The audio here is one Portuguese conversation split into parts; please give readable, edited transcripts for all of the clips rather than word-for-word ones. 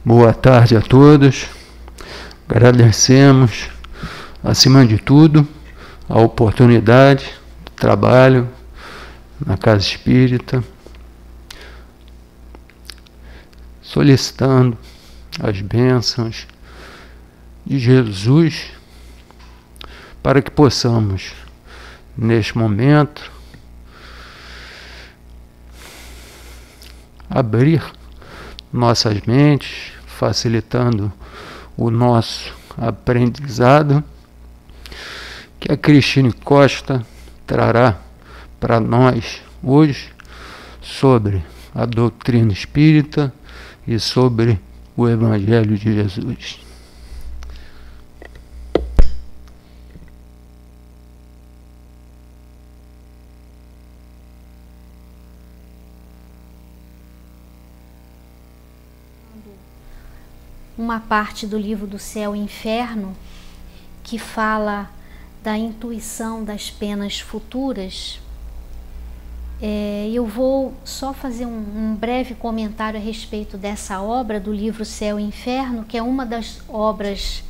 Boa tarde a todos. Agradecemos, acima de tudo, a oportunidade de trabalho na Casa Espírita, solicitando as bênçãos de Jesus para que possamos, neste momento, abrir nossas mentes, facilitando o nosso aprendizado, que a Cristine Costa trará para nós hoje sobre a doutrina espírita e sobre o Evangelho de Jesus. Uma parte do livro do Céu e Inferno que fala da intuição das penas futuras. Eu vou só fazer um breve comentário a respeito dessa obra do livro Céu e Inferno, que é uma das obras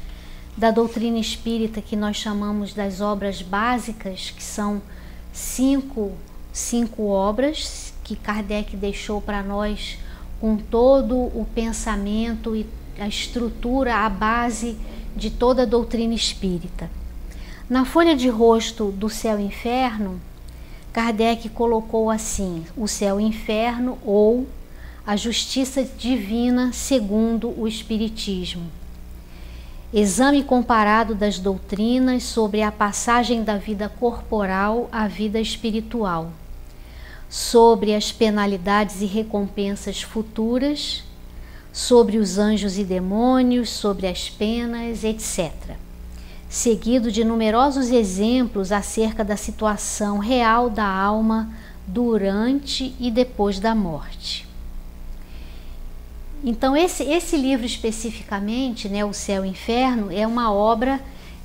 da doutrina espírita que nós chamamos das obras básicas, que são cinco obras que Kardec deixou para nós com todo o pensamento e a estrutura, a base de toda a doutrina espírita. Na folha de rosto do Céu e Inferno, Kardec colocou assim: o Céu e Inferno, ou a justiça divina segundo o Espiritismo. Exame comparado das doutrinas sobre a passagem da vida corporal à vida espiritual, sobre as penalidades e recompensas futuras, sobre os anjos e demônios, sobre as penas, etc. Seguido de numerosos exemplos acerca da situação real da alma durante e depois da morte. Então esse livro especificamente, né, O Céu e o Inferno, é uma obra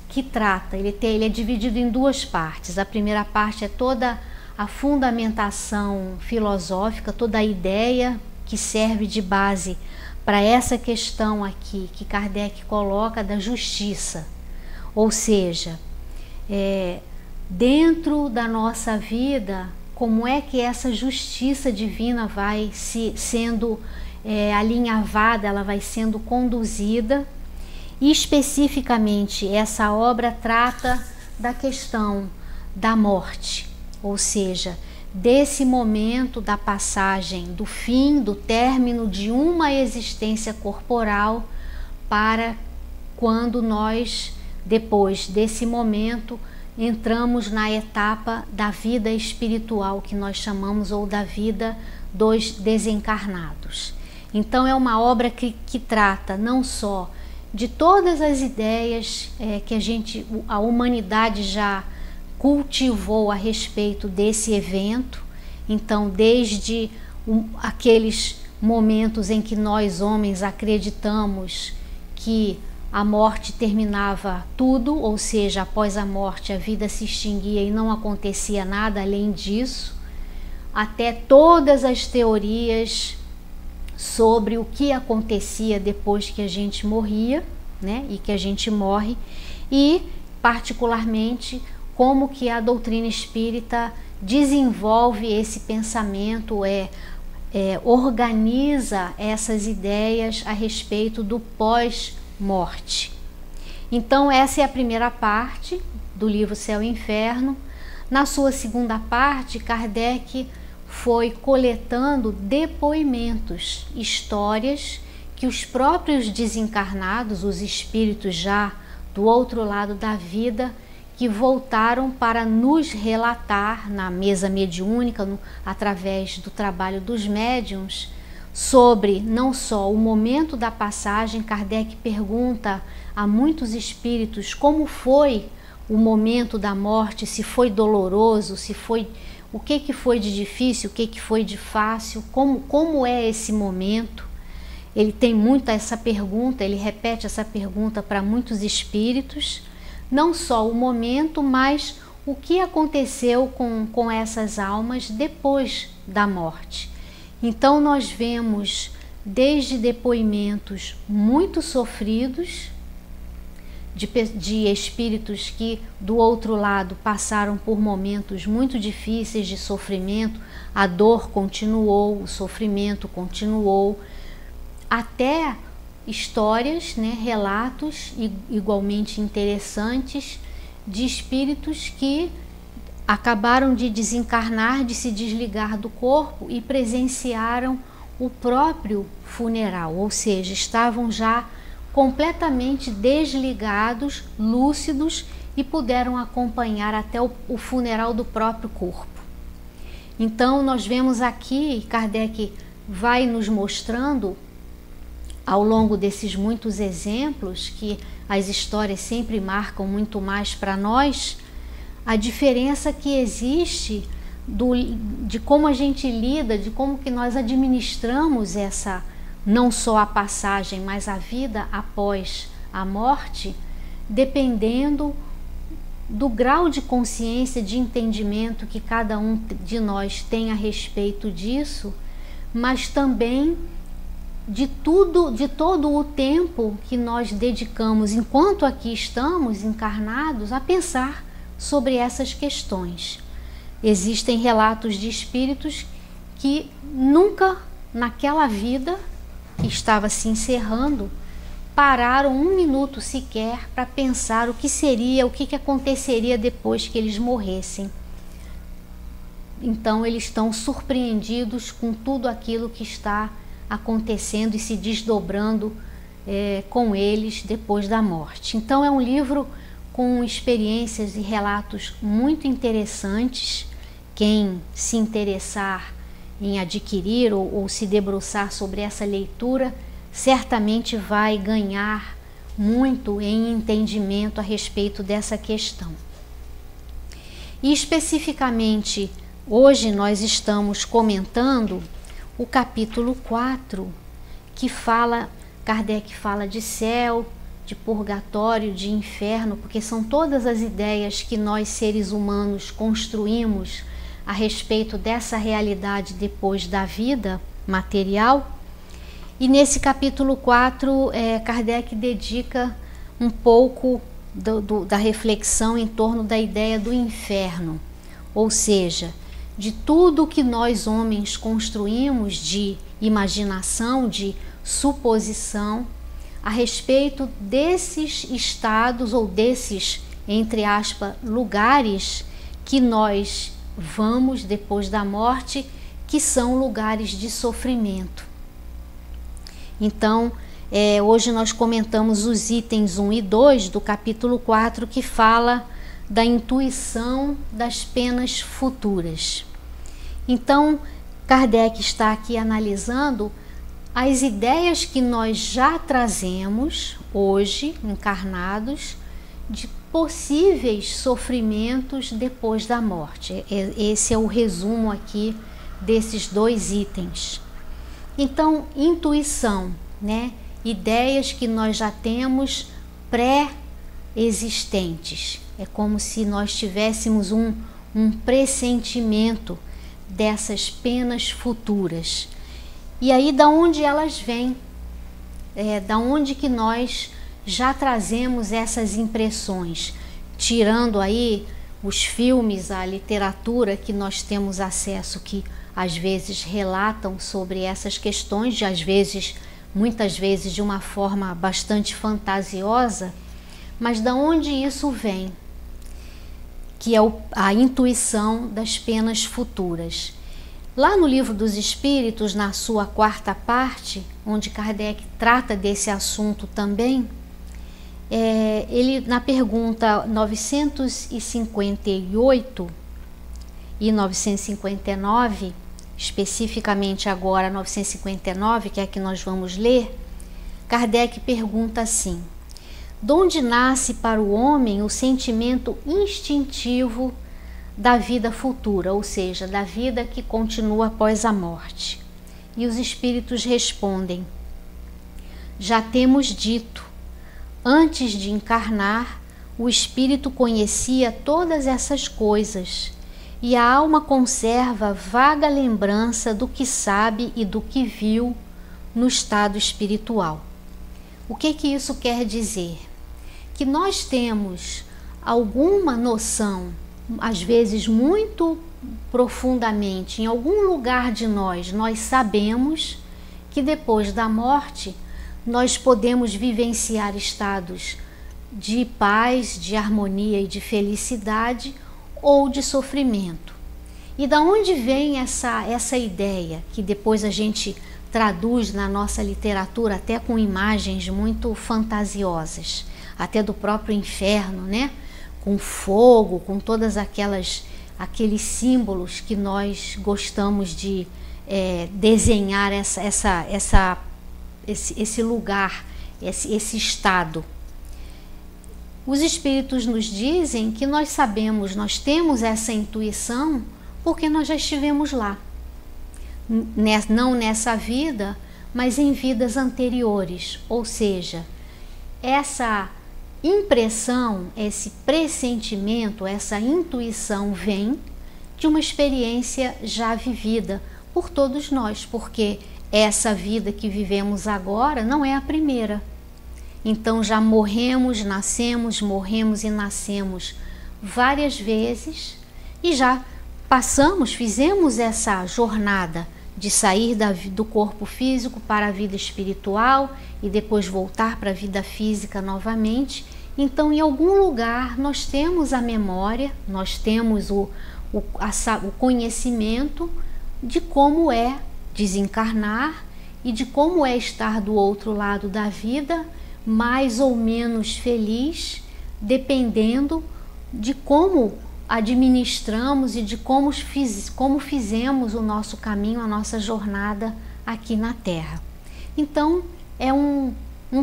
que trata, ele é dividido em duas partes. A primeira parte é toda a fundamentação filosófica, toda a ideia que serve de base para essa questão aqui que Kardec coloca da justiça, ou seja, dentro da nossa vida, como é que essa justiça divina vai sendo alinhavada, ela vai sendo conduzida. E especificamente essa obra trata da questão da morte, ou seja, desse momento da passagem, do fim, do término de uma existência corporal, para quando nós, depois desse momento, entramos na etapa da vida espiritual, que nós chamamos, ou da vida dos desencarnados. Então é uma obra que trata não só de todas as ideias que a humanidade já cultivou a respeito desse evento. Então, desde aqueles momentos em que nós homens acreditamos que a morte terminava tudo, ou seja, após a morte a vida se extinguia e não acontecia nada além disso, até todas as teorias sobre o que acontecia depois que a gente morria, né, e que a gente morre, e particularmente como que a doutrina espírita desenvolve esse pensamento, organiza essas ideias a respeito do pós-morte. Então essa é a primeira parte do livro Céu e Inferno. Na sua segunda parte, Kardec foi coletando depoimentos, histórias que os próprios desencarnados, os espíritos já do outro lado da vida, que voltaram para nos relatar na mesa mediúnica, através do trabalho dos médiuns, sobre não só o momento da passagem. Kardec pergunta a muitos espíritos como foi o momento da morte, se foi doloroso, se foi, o que foi de difícil, o que foi de fácil, como é esse momento. Ele tem muito essa pergunta, ele repete essa pergunta para muitos espíritos. Não só o momento, mas o que aconteceu com essas almas depois da morte. Então nós vemos desde depoimentos muito sofridos, de espíritos que do outro lado passaram por momentos muito difíceis de sofrimento, a dor continuou, o sofrimento continuou, até histórias, né, relatos igualmente interessantes de espíritos que acabaram de desencarnar, de se desligar do corpo e presenciaram o próprio funeral, ou seja, estavam já completamente desligados, lúcidos e puderam acompanhar até o funeral do próprio corpo. Então nós vemos aqui, Kardec vai nos mostrando ao longo desses muitos exemplos, que as histórias sempre marcam muito mais para nós, a diferença que existe de como a gente lida, de como que nós administramos essa, não só a passagem, mas a vida após a morte, dependendo do grau de consciência, de entendimento que cada um de nós tem a respeito disso, mas também de todo o tempo que nós dedicamos, enquanto aqui estamos encarnados, a pensar sobre essas questões. Existem relatos de espíritos que nunca naquela vida que estava se encerrando pararam um minuto sequer para pensar o que seria, o que aconteceria depois que eles morressem. Então eles estão surpreendidos com tudo aquilo que está acontecendo e se desdobrando com eles depois da morte. Então é um livro com experiências e relatos muito interessantes. Quem se interessar em adquirir ou se debruçar sobre essa leitura, certamente vai ganhar muito em entendimento a respeito dessa questão. E especificamente, hoje nós estamos comentando o capítulo 4, que Kardec fala de céu, de purgatório, de inferno, porque são todas as ideias que nós seres humanos construímos a respeito dessa realidade depois da vida material. E nesse capítulo 4, Kardec dedica um pouco da reflexão em torno da ideia do inferno, ou seja, de tudo que nós homens construímos de imaginação, de suposição, a respeito desses estados ou desses, entre aspas, lugares que nós vamos depois da morte, que são lugares de sofrimento. Então, hoje nós comentamos os itens 1 e 2 do capítulo 4, que fala da intuição das penas futuras. Então, Kardec está aqui analisando as ideias que nós já trazemos hoje, encarnados, de possíveis sofrimentos depois da morte. Esse é o resumo aqui desses dois itens. Então, intuição, né? Ideias que nós já temos pré-existentes. É como se nós tivéssemos um pressentimento dessas penas futuras. E aí, da onde elas vêm? Da onde que nós já trazemos essas impressões? Tirando aí os filmes, a literatura que nós temos acesso, que às vezes relatam sobre essas questões, muitas vezes de uma forma bastante fantasiosa, mas da onde isso vem? Que é a intuição das penas futuras. Lá no Livro dos Espíritos, na sua 4ª parte, onde Kardec trata desse assunto também, ele na pergunta 958 e 959, especificamente agora 959, que é a que nós vamos ler, Kardec pergunta assim: de onde nasce para o homem o sentimento instintivo da vida futura, ou seja, da vida que continua após a morte? E os espíritos respondem: já temos dito, antes de encarnar, o espírito conhecia todas essas coisas, e a alma conserva vaga lembrança do que sabe e do que viu no estado espiritual. O que isso quer dizer? Que nós temos alguma noção, às vezes muito profundamente, em algum lugar de nós sabemos que depois da morte nós podemos vivenciar estados de paz, de harmonia e de felicidade ou de sofrimento. E da onde vem essa ideia que depois a gente traduz na nossa literatura até com imagens muito fantasiosas, até do próprio inferno, né? Com fogo, com todas aqueles símbolos que nós gostamos de desenhar esse lugar, esse estado. Os espíritos nos dizem que nós sabemos, nós temos essa intuição porque nós já estivemos lá. Não nessa vida, mas em vidas anteriores. Ou seja, essa impressão, esse pressentimento, essa intuição vem de uma experiência já vivida por todos nós, porque essa vida que vivemos agora não é a primeira. Então já morremos, nascemos, morremos e nascemos várias vezes e já fizemos essa jornada de sair do corpo físico para a vida espiritual e depois voltar para a vida física novamente. Então, em algum lugar, nós temos a memória, nós temos o conhecimento de como é desencarnar e de como é estar do outro lado da vida, mais ou menos feliz, dependendo de como administramos e de como fizemos o nosso caminho, a nossa jornada aqui na Terra. Então, é um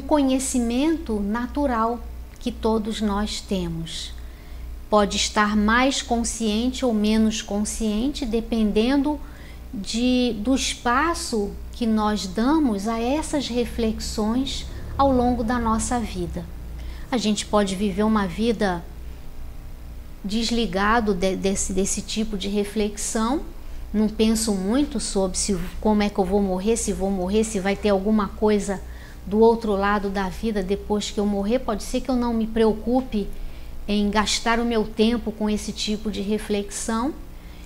conhecimento natural que todos nós temos. Pode estar mais consciente ou menos consciente, dependendo do espaço que nós damos a essas reflexões ao longo da nossa vida. A gente pode viver uma vida desligado desse tipo de reflexão, não penso muito sobre como é que eu vou morrer, se vai ter alguma coisa do outro lado da vida depois que eu morrer. Pode ser que eu não me preocupe em gastar o meu tempo com esse tipo de reflexão,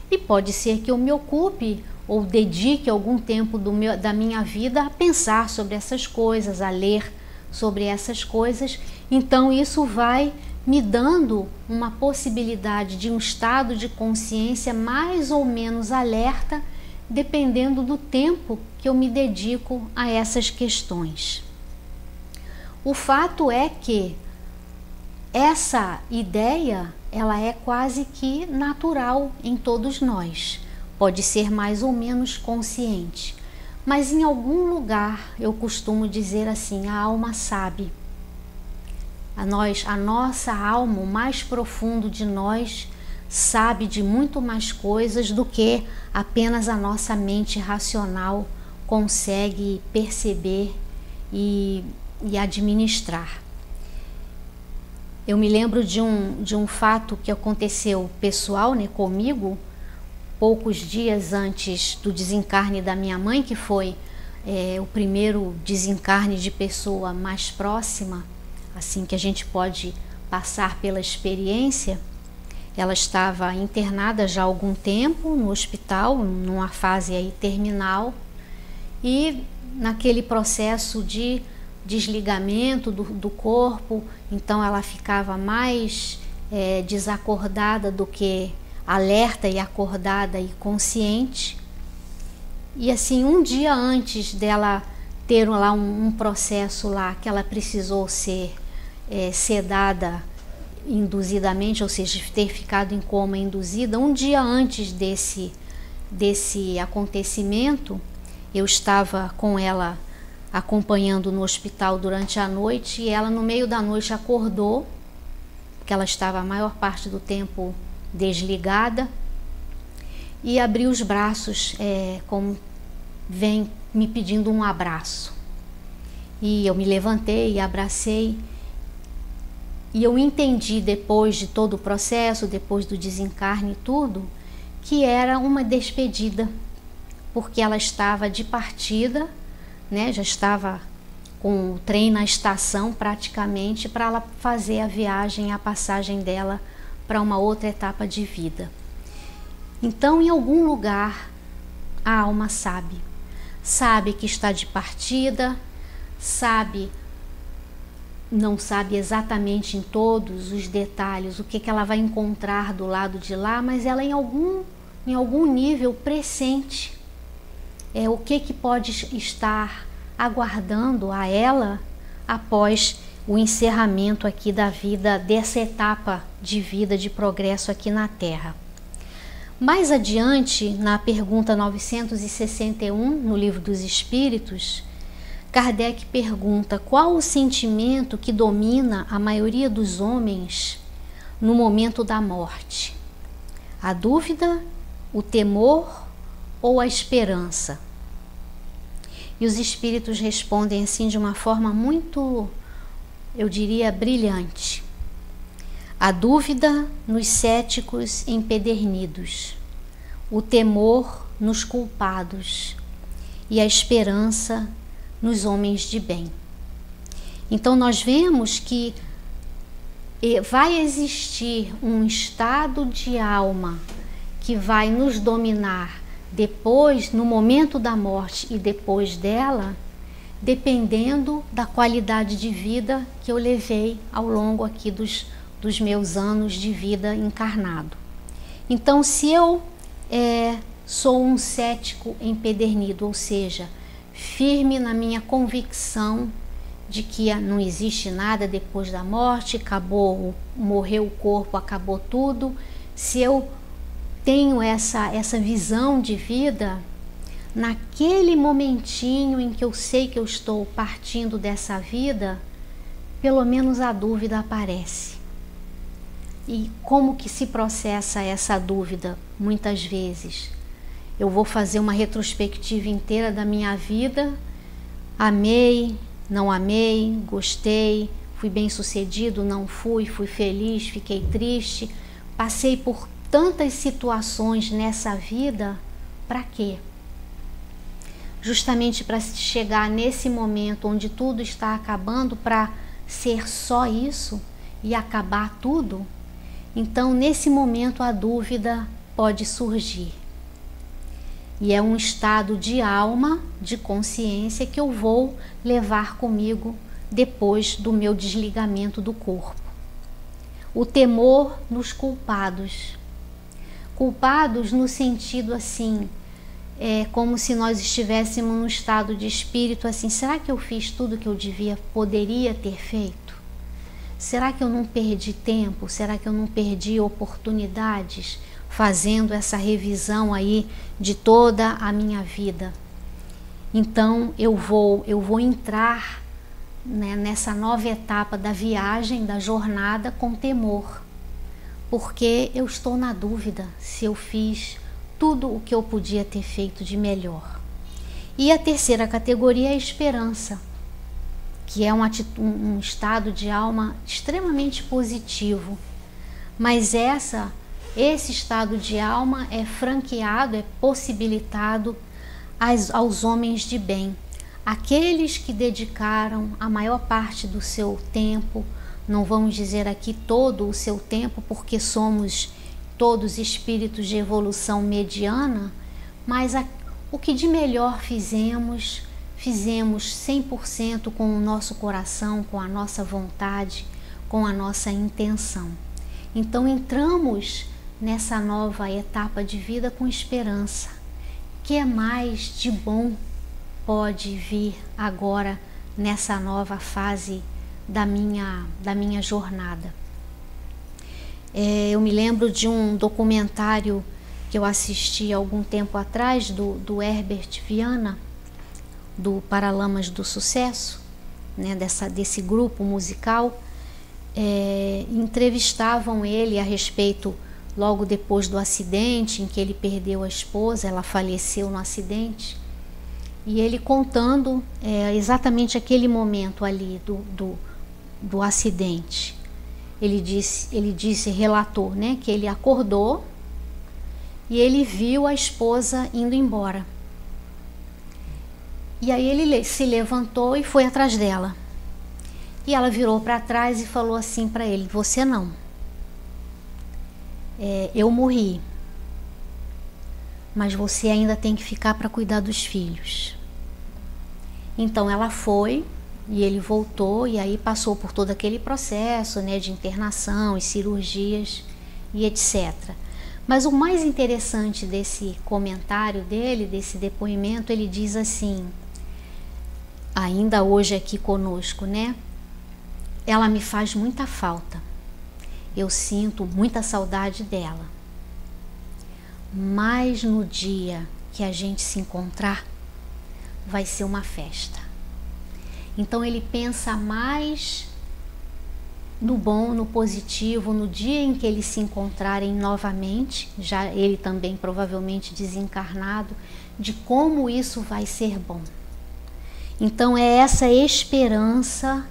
e pode ser que eu me ocupe ou dedique algum tempo da minha vida a pensar sobre essas coisas, a ler sobre essas coisas. Então isso vai me dando uma possibilidade de um estado de consciência mais ou menos alerta, dependendo do tempo que eu me dedico a essas questões. O fato é que essa ideia, ela é quase que natural em todos nós. Pode ser mais ou menos consciente, mas em algum lugar, eu costumo dizer assim, a alma sabe. A nossa alma, o mais profundo de nós, sabe de muito mais coisas do que apenas a nossa mente racional consegue perceber e administrar. Eu me lembro de um fato que aconteceu pessoal, né, comigo, poucos dias antes do desencarne da minha mãe, que foi o primeiro desencarne de pessoa mais próxima, assim que a gente pode passar pela experiência. Ela estava internada já há algum tempo no hospital, numa fase aí terminal, e naquele processo de desligamento do corpo, então ela ficava mais desacordada do que alerta e acordada e consciente. E assim, um dia antes dela ter lá um processo lá que ela precisou ser sedada induzidamente, ou seja, ter ficado em coma induzida, um dia antes desse acontecimento, eu estava com ela acompanhando no hospital durante a noite, e ela no meio da noite acordou, porque ela estava a maior parte do tempo desligada, e abriu os braços, como vem me pedindo um abraço. E eu me levantei e abracei, e eu entendi depois de todo o processo, depois do desencarne e tudo, que era uma despedida, porque ela estava de partida né, já estava com o trem na estação praticamente para ela fazer a viagem, a passagem dela para uma outra etapa de vida. Então, em algum lugar, a alma sabe que está de partida, não sabe exatamente em todos os detalhes o que ela vai encontrar do lado de lá, mas ela em algum nível pressente o que pode estar aguardando a ela após o encerramento aqui da vida, dessa etapa de vida, de progresso aqui na Terra. Mais adiante, na pergunta 961, no Livro dos Espíritos, Kardec pergunta qual o sentimento que domina a maioria dos homens no momento da morte: a dúvida, o temor ou a esperança? E os espíritos respondem assim de uma forma muito, eu diria, brilhante. A dúvida nos céticos empedernidos, o temor nos culpados e a esperança nos homens de bem. Então nós vemos que vai existir um estado de alma que vai nos dominar depois, no momento da morte e depois dela, dependendo da qualidade de vida que eu levei ao longo aqui dos meus anos de vida encarnado. Então, se eu sou um cético empedernido, ou seja, firme na minha convicção de que não existe nada depois da morte, morreu o corpo, acabou tudo. Se eu tenho essa visão de vida, naquele momentinho em que eu sei que eu estou partindo dessa vida, pelo menos a dúvida aparece. E como que se processa essa dúvida? Muitas vezes eu vou fazer uma retrospectiva inteira da minha vida, amei, não amei, gostei, fui bem-sucedido, não fui feliz, fiquei triste, passei por tantas situações nessa vida, para quê? Justamente para chegar nesse momento onde tudo está acabando, para ser só isso e acabar tudo? Então, nesse momento, a dúvida pode surgir. E é um estado de alma, de consciência, que eu vou levar comigo depois do meu desligamento do corpo. O temor nos culpados. Culpados no sentido assim, como se nós estivéssemos num estado de espírito assim: será que eu fiz tudo que eu poderia ter feito? Será que eu não perdi tempo? Será que eu não perdi oportunidades fazendo essa revisão aí de toda a minha vida? Então eu vou entrar, né, nessa nova etapa da viagem, da jornada, com temor, porque eu estou na dúvida se eu fiz tudo o que eu podia ter feito de melhor. E a terceira categoria é a esperança, que é um estado de alma extremamente positivo, mas esse estado de alma é franqueado, é possibilitado aos homens de bem, aqueles que dedicaram a maior parte do seu tempo, não vamos dizer aqui todo o seu tempo, porque somos todos espíritos de evolução mediana, mas o que de melhor fizemos 100% com o nosso coração, com a nossa vontade, com a nossa intenção. Então entramos nessa nova etapa de vida com esperança. O que mais de bom pode vir agora nessa nova fase da minha jornada? Eu me lembro de um documentário que eu assisti há algum tempo atrás, do Herbert Viana, do Paralamas do Sucesso, né, desse grupo musical. Entrevistavam ele a respeito, logo depois do acidente em que ele perdeu a esposa, ela faleceu no acidente, e ele contando exatamente aquele momento ali do acidente. Ele relatou, né, que ele acordou e ele viu a esposa indo embora. E aí ele se levantou e foi atrás dela. E ela virou para trás e falou assim para ele: você não. Eu morri. Mas você ainda tem que ficar para cuidar dos filhos. Então ela foi e ele voltou, e aí passou por todo aquele processo, né, de internação e cirurgias e etc. Mas o mais interessante desse comentário dele, desse depoimento, ele diz assim, ainda hoje aqui conosco, né? Ela me faz muita falta. Eu sinto muita saudade dela. Mas no dia que a gente se encontrar, vai ser uma festa. Então ele pensa mais no bom, no positivo, no dia em que eles se encontrarem novamente, já ele também provavelmente desencarnado, de como isso vai ser bom. Então é essa esperança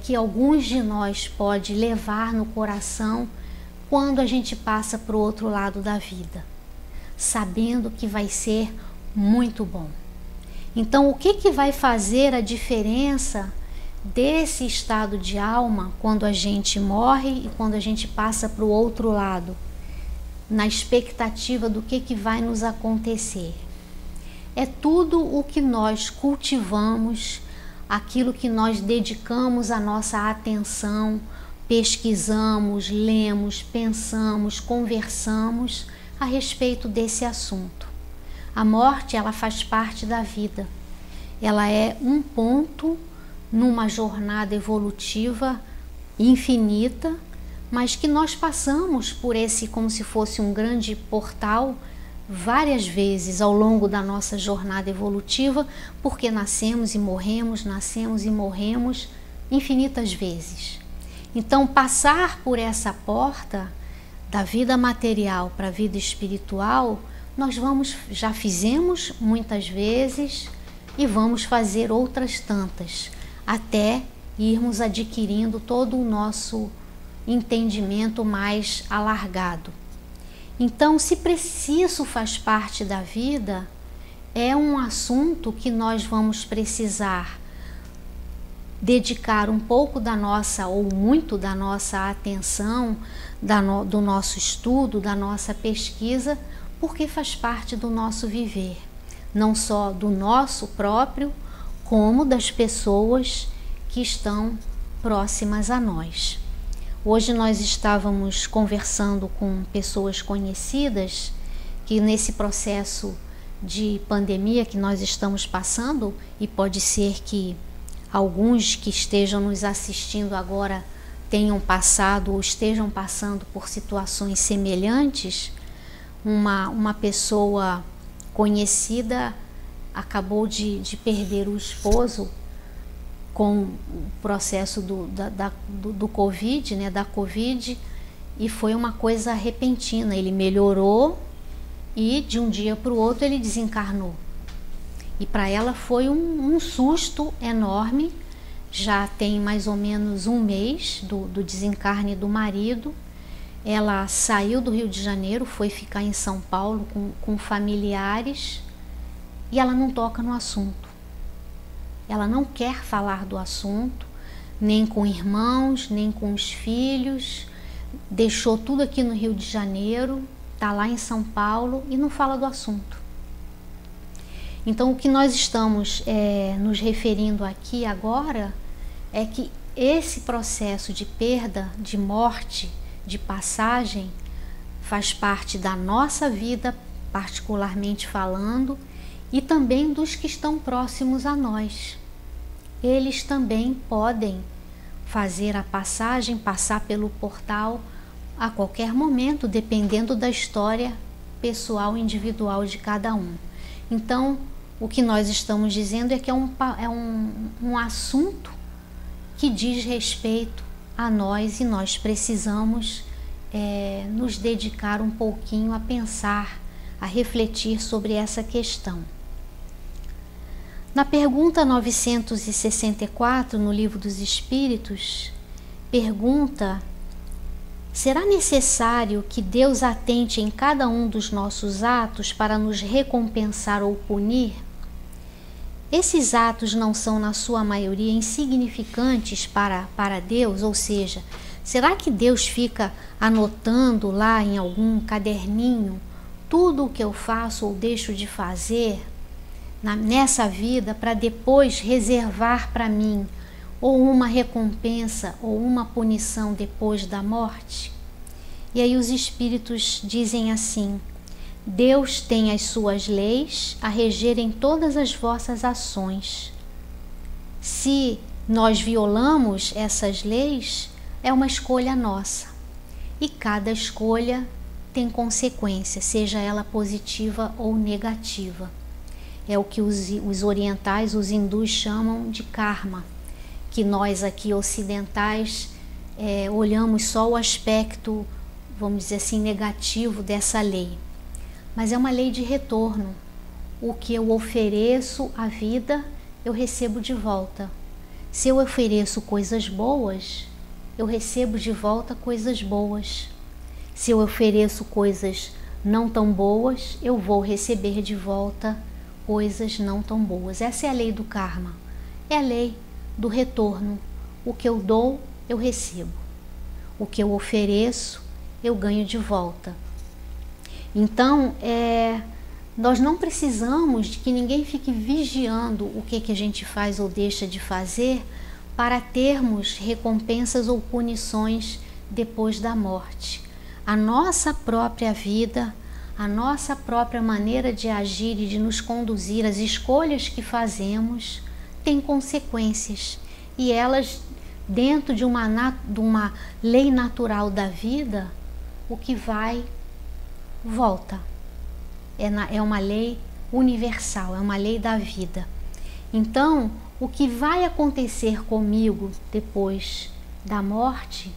que alguns de nós pode levar no coração quando a gente passa para o outro lado da vida, sabendo que vai ser muito bom. Então, o que vai fazer a diferença desse estado de alma quando a gente morre e quando a gente passa para o outro lado, na expectativa do que vai nos acontecer? É tudo o que nós cultivamos, aquilo que nós dedicamos a nossa atenção, pesquisamos, lemos, pensamos, conversamos a respeito desse assunto. A morte, ela faz parte da vida. Ela é um ponto numa jornada evolutiva infinita, mas que nós passamos por esse como se fosse um grande portal várias vezes ao longo da nossa jornada evolutiva, porque nascemos e morremos infinitas vezes. Então, passar por essa porta da vida material para a vida espiritual, nós já fizemos muitas vezes e vamos fazer outras tantas, até irmos adquirindo todo o nosso entendimento mais alargado. Então, se isso faz parte da vida, é um assunto que nós vamos precisar dedicar um pouco da nossa, ou muito da nossa atenção, do nosso estudo, da nossa pesquisa, porque faz parte do nosso viver, não só do nosso próprio, como das pessoas que estão próximas a nós. Hoje nós estávamos conversando com pessoas conhecidas que nesse processo de pandemia que nós estamos passando, e pode ser que alguns que estejam nos assistindo agora tenham passado ou estejam passando por situações semelhantes. Uma pessoa conhecida acabou de perder o esposo com o processo do Covid, né, da Covid, e foi uma coisa repentina. Ele melhorou e de um dia para o outro ele desencarnou. E para ela foi um susto enorme. Já tem mais ou menos um mês do desencarne do marido. Ela saiu do Rio de Janeiro, foi ficar em São Paulo com familiares, e ela não toca no assunto. Ela não quer falar do assunto, nem com irmãos, nem com os filhos. Deixou tudo aqui no Rio de Janeiro, está lá em São Paulo e não fala do assunto. Então, o que nós estamos nos referindo aqui agora é que esse processo de perda, de morte, de passagem, faz parte da nossa vida, particularmente falando, e também dos que estão próximos a nós. Eles também podem fazer a passagem, passar pelo portal a qualquer momento, dependendo da história pessoal, individual de cada um. Então, o que nós estamos dizendo é que é um assunto que diz respeito a nós, e nós precisamos nos dedicar um pouquinho a pensar, a refletir sobre essa questão. Na pergunta 964, no Livro dos Espíritos, pergunta: será necessário que Deus atente em cada um dos nossos atos para nos recompensar ou punir? esses atos não são, na sua maioria, insignificantes para Deus? Ou seja, será que Deus fica anotando lá em algum caderninho tudo o que eu faço ou deixo de fazer nessa vida para depois reservar para mim ou uma recompensa ou uma punição depois da morte? E aí os espíritos dizem assim: Deus tem as suas leis a regerem todas as vossas ações. Se nós violamos essas leis, é uma escolha nossa. E cada escolha tem consequência, seja ela positiva ou negativa. É o que os orientais, os hindus, chamam de karma, que nós aqui ocidentais olhamos só o aspecto, vamos dizer assim, negativo dessa lei. Mas é uma lei de retorno. O que eu ofereço à vida, eu recebo de volta. Se eu ofereço coisas boas, eu recebo de volta coisas boas. Se eu ofereço coisas não tão boas, eu vou receber de volta coisas não tão boas. Essa é a lei do karma. É a lei do retorno. O que eu dou, eu recebo. O que eu ofereço, eu ganho de volta. Então, nós não precisamos de que ninguém fique vigiando o que a gente faz ou deixa de fazer para termos recompensas ou punições depois da morte. A nossa própria vida, a nossa própria maneira de agir e de nos conduzir, as escolhas que fazemos, têm consequências. E elas, dentro de uma lei natural da vida, o que vai, volta. É uma lei universal, é uma lei da vida. Então, o que vai acontecer comigo depois da morte,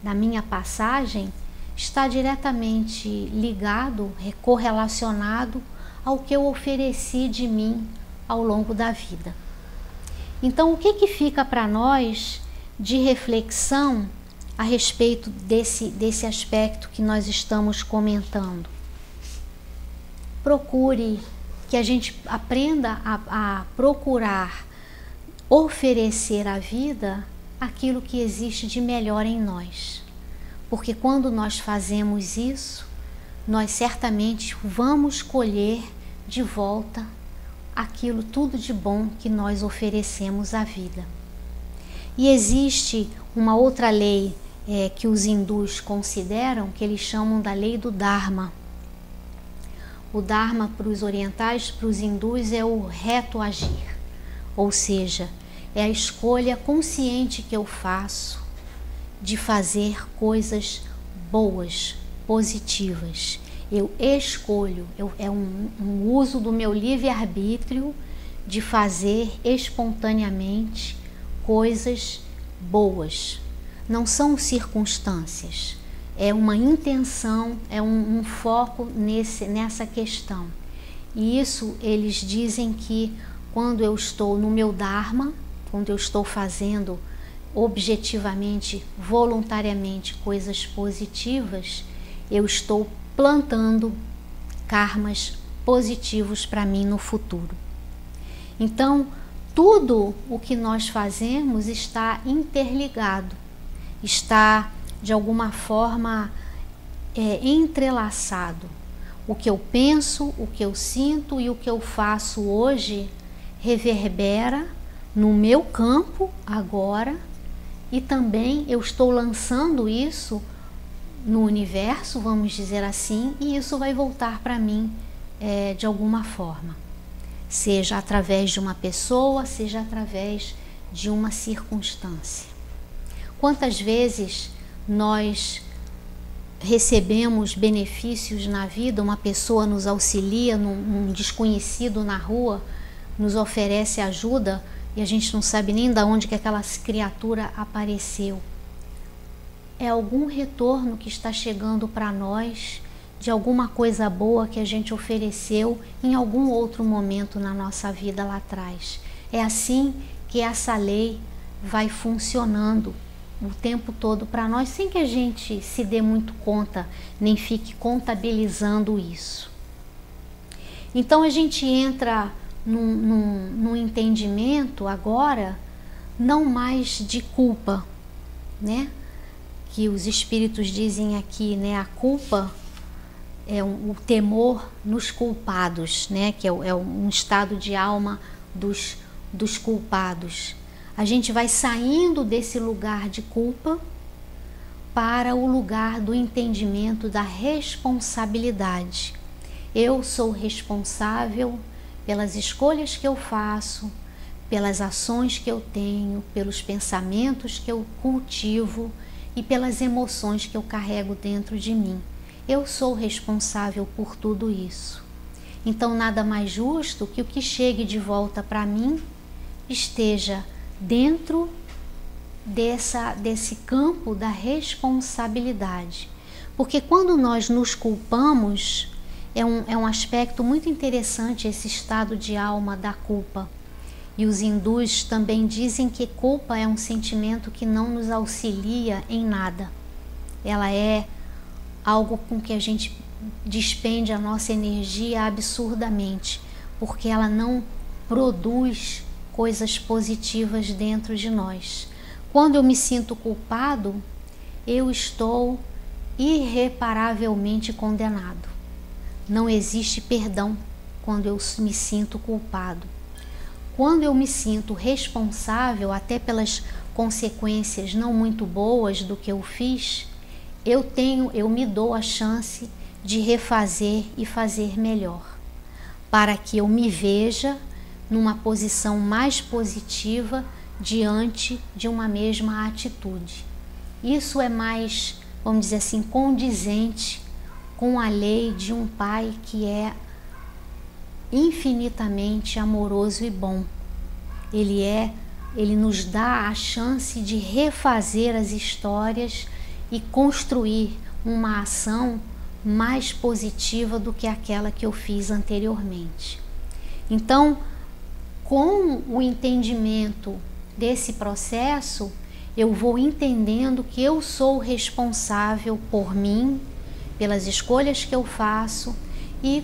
da minha passagem, está diretamente ligado, correlacionado ao que eu ofereci de mim ao longo da vida. Então, o que fica para nós de reflexão a respeito desse aspecto que nós estamos comentando? Procure que a gente aprenda a procurar oferecer à vida aquilo que existe de melhor em nós. Porque quando nós fazemos isso, nós certamente vamos colher de volta aquilo tudo de bom que nós oferecemos à vida. E existe uma outra lei que os hindus consideram, que eles chamam da lei do Dharma. O Dharma para os orientais, para os hindus, é o reto agir, ou seja, é a escolha consciente que eu faço de fazer coisas boas, positivas. Eu escolho, é um uso do meu livre-arbítrio de fazer espontaneamente coisas boas. Não são circunstâncias, é uma intenção, é um foco nessa questão. E isso eles dizem que quando eu estou no meu Dharma, quando eu estou fazendo objetivamente, voluntariamente coisas positivas, eu estou plantando karmas positivos para mim no futuro. Então, tudo o que nós fazemos está interligado, está de alguma forma entrelaçado. O que eu penso, o que eu sinto e o que eu faço hoje reverbera no meu campo agora, e também eu estou lançando isso no universo, vamos dizer assim, e isso vai voltar para mim de alguma forma, seja através de uma pessoa, seja através de uma circunstância. Quantas vezes nós recebemos benefícios na vida, uma pessoa nos auxilia, um desconhecido na rua nos oferece ajuda e a gente não sabe nem de onde que aquela criatura apareceu. É algum retorno que está chegando para nós de alguma coisa boa que a gente ofereceu em algum outro momento na nossa vida lá atrás. É assim que essa lei vai funcionando o tempo todo para nós, sem que a gente se dê muito conta, nem fique contabilizando isso. Então a gente entra num entendimento agora não mais de culpa, né? Que os espíritos dizem aqui, né? A culpa é o temor nos culpados, né? Que é um estado de alma dos culpados. A gente vai saindo desse lugar de culpa para o lugar do entendimento da responsabilidade. Eu sou responsável pelas escolhas que eu faço, pelas ações que eu tenho, pelos pensamentos que eu cultivo e pelas emoções que eu carrego dentro de mim. Eu sou responsável por tudo isso. Então, nada mais justo que o que chegue de volta para mim esteja dentro desse campo da responsabilidade. Porque quando nós nos culpamos, é um aspecto muito interessante esse estado de alma da culpa. E os hindus também dizem que culpa é um sentimento que não nos auxilia em nada. Ela é algo com que a gente despende a nossa energia absurdamente, porque ela não produz coisas positivas dentro de nós. Quando eu me sinto culpado, eu estou irreparavelmente condenado. Não existe perdão quando eu me sinto culpado. Quando eu me sinto responsável até pelas consequências não muito boas do que eu fiz, eu me dou a chance de refazer e fazer melhor, para que eu me veja numa posição mais positiva diante de uma mesma atitude. Isso é mais, vamos dizer assim, condizente com a lei de um pai que é infinitamente amoroso e bom. Ele nos dá a chance de refazer as histórias e construir uma ação mais positiva do que aquela que eu fiz anteriormente. Então, com o entendimento desse processo, eu vou entendendo que eu sou responsável por mim, pelas escolhas que eu faço, e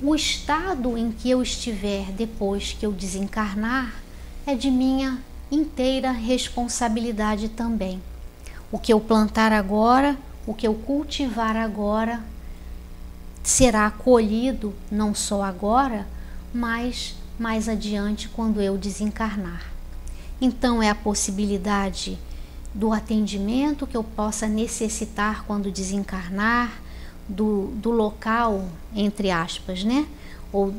o estado em que eu estiver depois que eu desencarnar é de minha inteira responsabilidade também. O que eu plantar agora, o que eu cultivar agora, será colhido não só agora, mas mais adiante quando eu desencarnar. Então é a possibilidade do atendimento que eu possa necessitar quando desencarnar, do local, entre aspas, né? Ou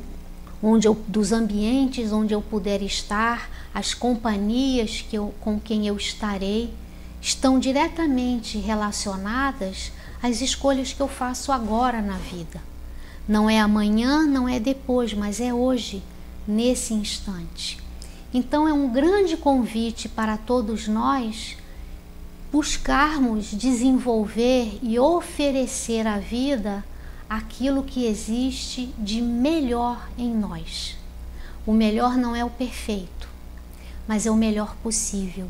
dos ambientes onde eu puder estar, as companhias com quem eu estarei, estão diretamente relacionadas às escolhas que eu faço agora na vida. Não é amanhã, não é depois, mas é hoje, nesse instante. Então é um grande convite para todos nós buscarmos desenvolver e oferecer à vida aquilo que existe de melhor em nós. O melhor não é o perfeito, mas é o melhor possível.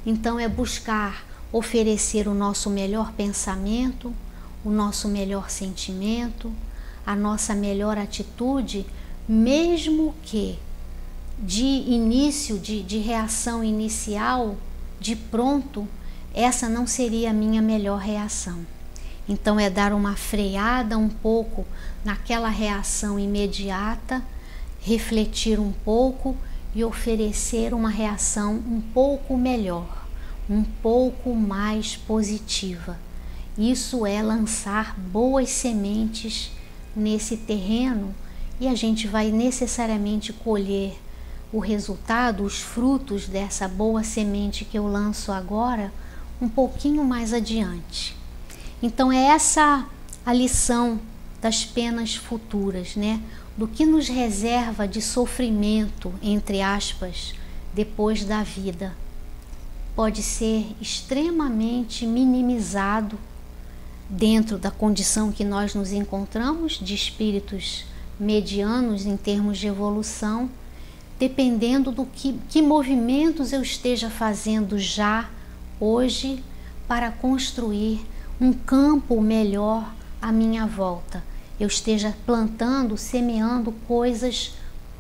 Então é buscar oferecer o nosso melhor pensamento, o nosso melhor sentimento, a nossa melhor atitude, mesmo que de início, de reação inicial, de pronto, essa não seria a minha melhor reação. Então é dar uma freada um pouco naquela reação imediata, refletir um pouco e oferecer uma reação um pouco melhor, um pouco mais positiva. Isso é lançar boas sementes nesse terreno e a gente vai necessariamente colher o resultado, os frutos dessa boa semente que eu lanço agora, um pouquinho mais adiante. Então é essa a lição das penas futuras, né? Do que nos reserva de sofrimento, entre aspas, depois da vida. Pode ser extremamente minimizado dentro da condição que nós nos encontramos, de espíritos medianos em termos de evolução, dependendo do que movimentos eu esteja fazendo já hoje para construir um campo melhor à minha volta. Eu esteja plantando, semeando coisas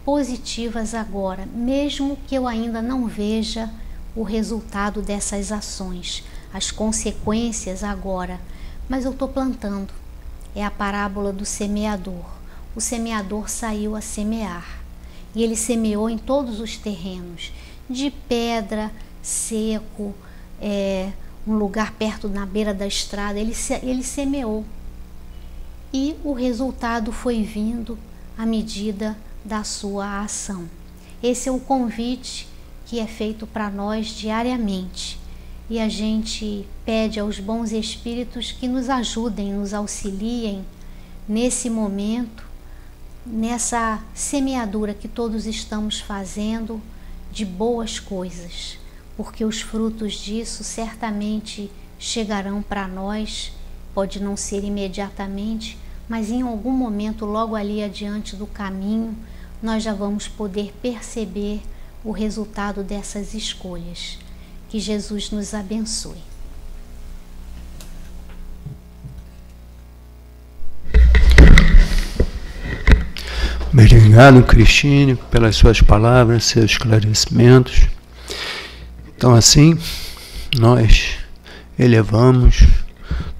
positivas agora, mesmo que eu ainda não veja o resultado dessas ações, as consequências agora, mas eu estou plantando. É a parábola do semeador. O semeador saiu a semear e ele semeou em todos os terrenos, de pedra, seco, um lugar perto na beira da estrada, ele semeou. E o resultado foi vindo à medida da sua ação. Esse é o convite que é feito para nós diariamente. E a gente pede aos bons espíritos que nos ajudem, nos auxiliem nesse momento, nessa semeadura que todos estamos fazendo de boas coisas, porque os frutos disso certamente chegarão para nós, pode não ser imediatamente, mas em algum momento, logo ali adiante do caminho, nós já vamos poder perceber o resultado dessas escolhas. Que Jesus nos abençoe. Obrigado, Cristine, pelas suas palavras, seus esclarecimentos. Então, assim, nós elevamos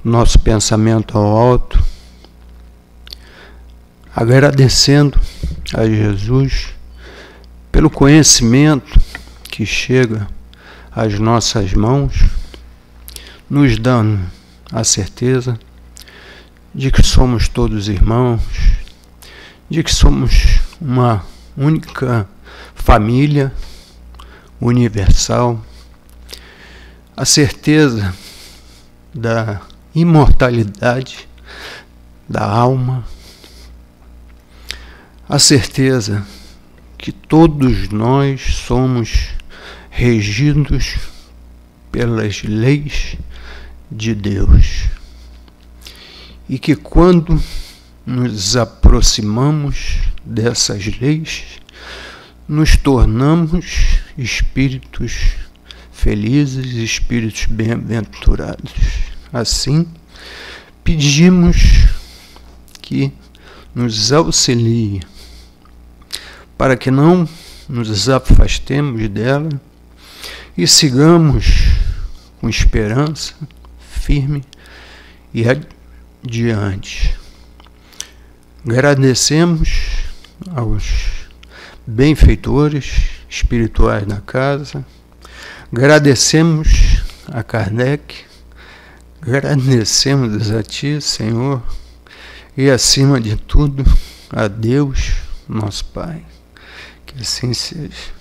nosso pensamento ao alto, agradecendo a Jesus pelo conhecimento que chega às nossas mãos, nos dando a certeza de que somos todos irmãos, de que somos uma única família universal, a certeza da imortalidade da alma, a certeza que todos nós somos regidos pelas leis de Deus e que quando nos aproximamos dessas leis, nos tornamos espíritos felizes, espíritos bem-aventurados. Assim, pedimos que nos auxilie para que não nos afastemos dela e sigamos com esperança firme e adiante. Agradecemos aos benfeitores espirituais da casa, agradecemos a Kardec, agradecemos a Ti, Senhor, e acima de tudo a Deus, nosso Pai. Que assim seja.